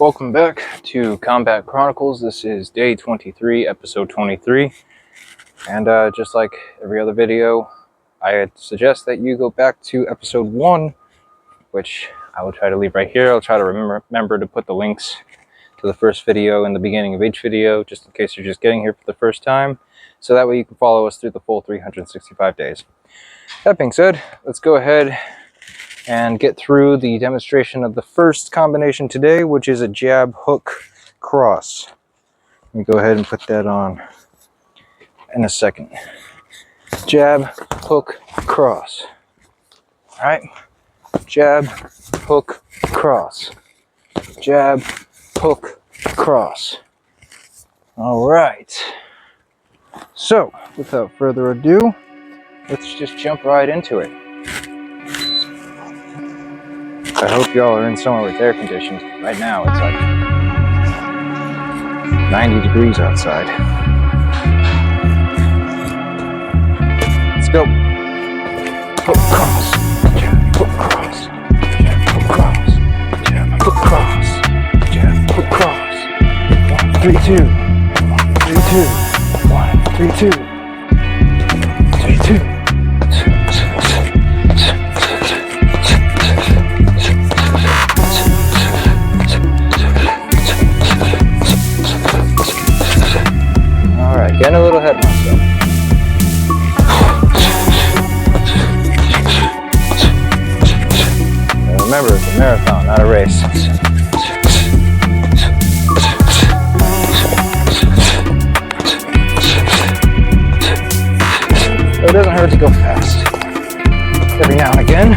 Welcome back to Combat Chronicles. This is day 23, episode 23. And just like every other video, I suggest that you go back to episode 1, which I will try to leave right here. I'll try to remember to put the links to the first video in the beginning of each video, just in case you're just getting here for the first time. So that way you can follow us through the full 365 days. That being said, let's go ahead and get through the demonstration of the first combination today, which is a jab, hook, cross. Let me go ahead and put that on in a second. Jab, hook, cross. All right, jab, hook, cross. Jab, hook, cross. All right. So, without further ado, let's just jump right into it. I hope y'all are in somewhere with air conditioned. Right now it's like 90 degrees outside. Let's go. Hook cross. Jab, hook cross. Jab, hook cross. Jab, hook cross. Jab, hook cross. 1, 3, 2. 1, 3, 2. 1, 3, 2. 3, 2. Getting a little ahead of myself. And remember, it's a marathon, not a race. So it doesn't hurt to go fast. Every now and again.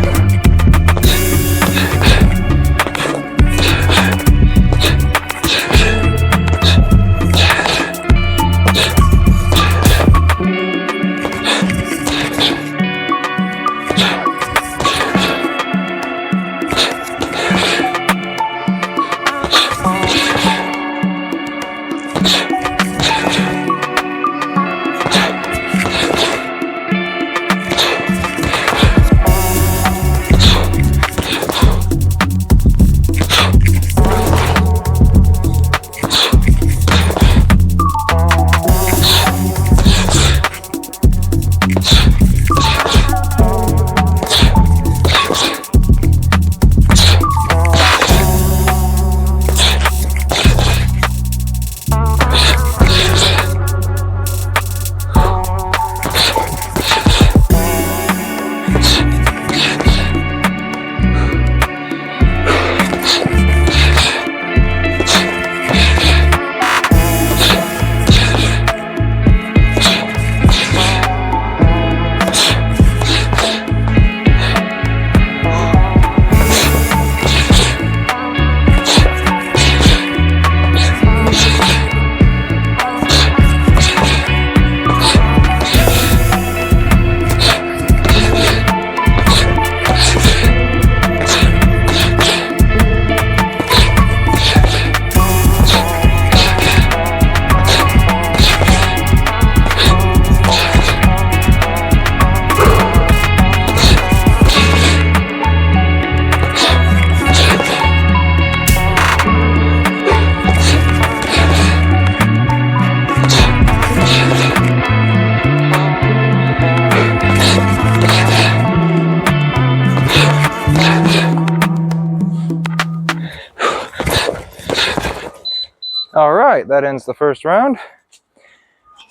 All right, that ends the first round.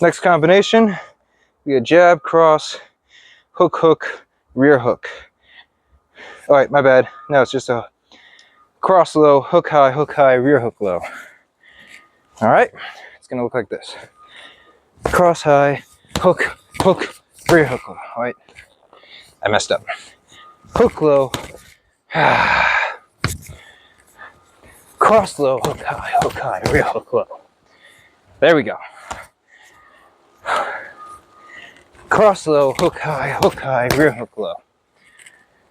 Next combination, we got jab, cross, hook, hook, rear hook. All right, my bad. No, it's just a cross low, hook high, rear hook low. All right, it's gonna look like this. Cross high, hook, hook, rear hook low. All right, I messed up. Hook low, cross low, hook high, rear hook low. There we go. Cross low, hook high, rear hook low.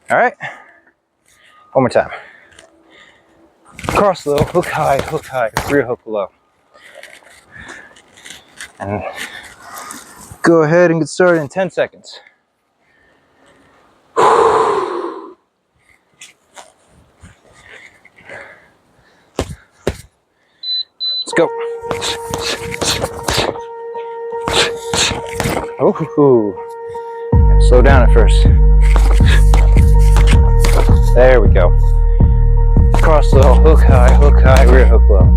All right, one more time. Cross low, hook high, rear hook low. And go ahead and get started in 10 seconds. go. Oh, slow down at first. There we go. Cross low, hook high, rear hook low.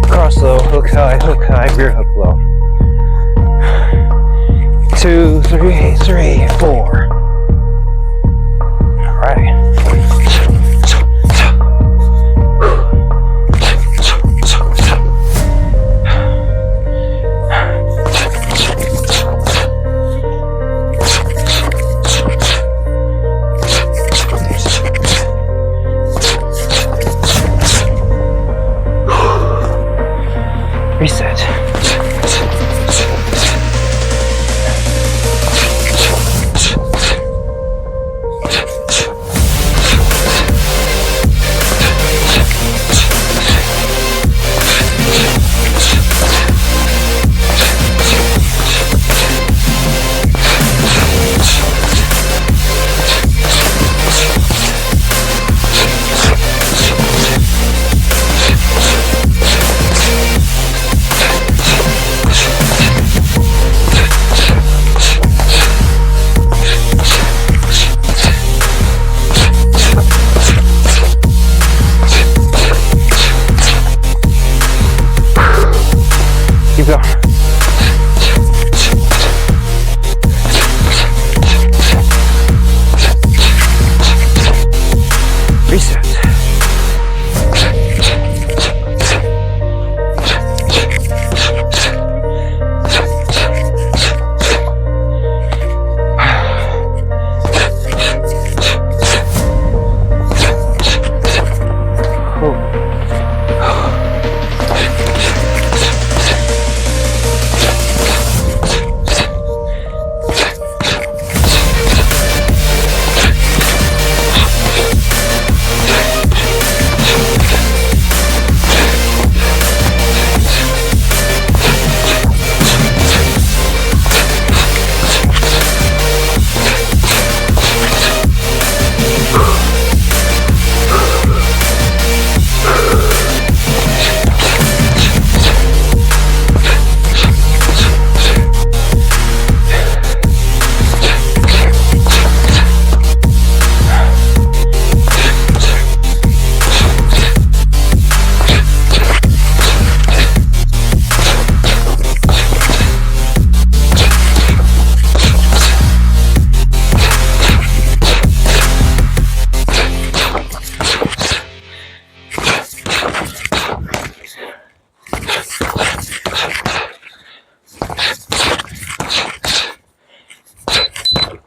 Cross low, hook high, rear hook low. 2, 3, 3, 4. All right. Reset. Keep going. Reset.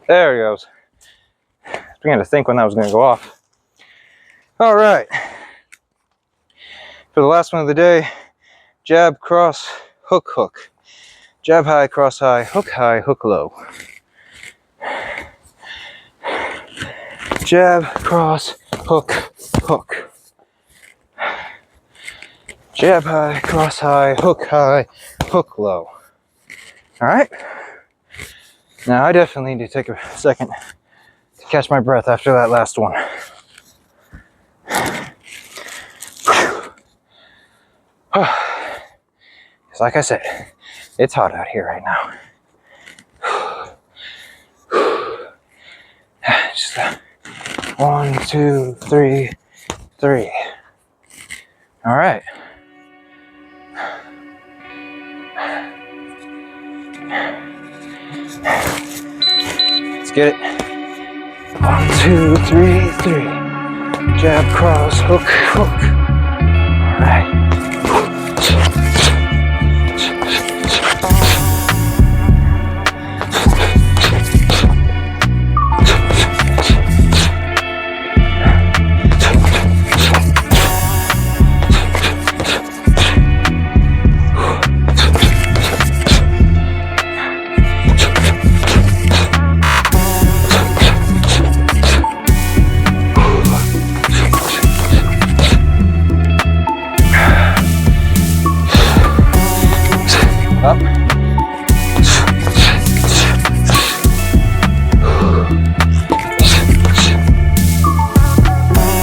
There he goes. I began to think when that was going to go off. All right. For the last one of the day, jab, cross, hook, hook. Jab high, cross high, hook low. Jab, cross, hook, hook. Jab high, cross high, hook low. All right. Now I definitely need to take a second to catch my breath after that last one. Because like I said, it's hot out here right now. Just 1, 2, 3, 3. All right. Let's get it. 1, 2, 3, 3. Jab, cross, hook, hook. All right. Up.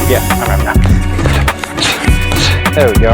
Yeah, I remember now. There we go.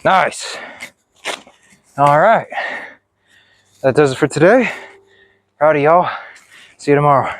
Nice. All right. That does it for today. Howdy, y'all. See you tomorrow.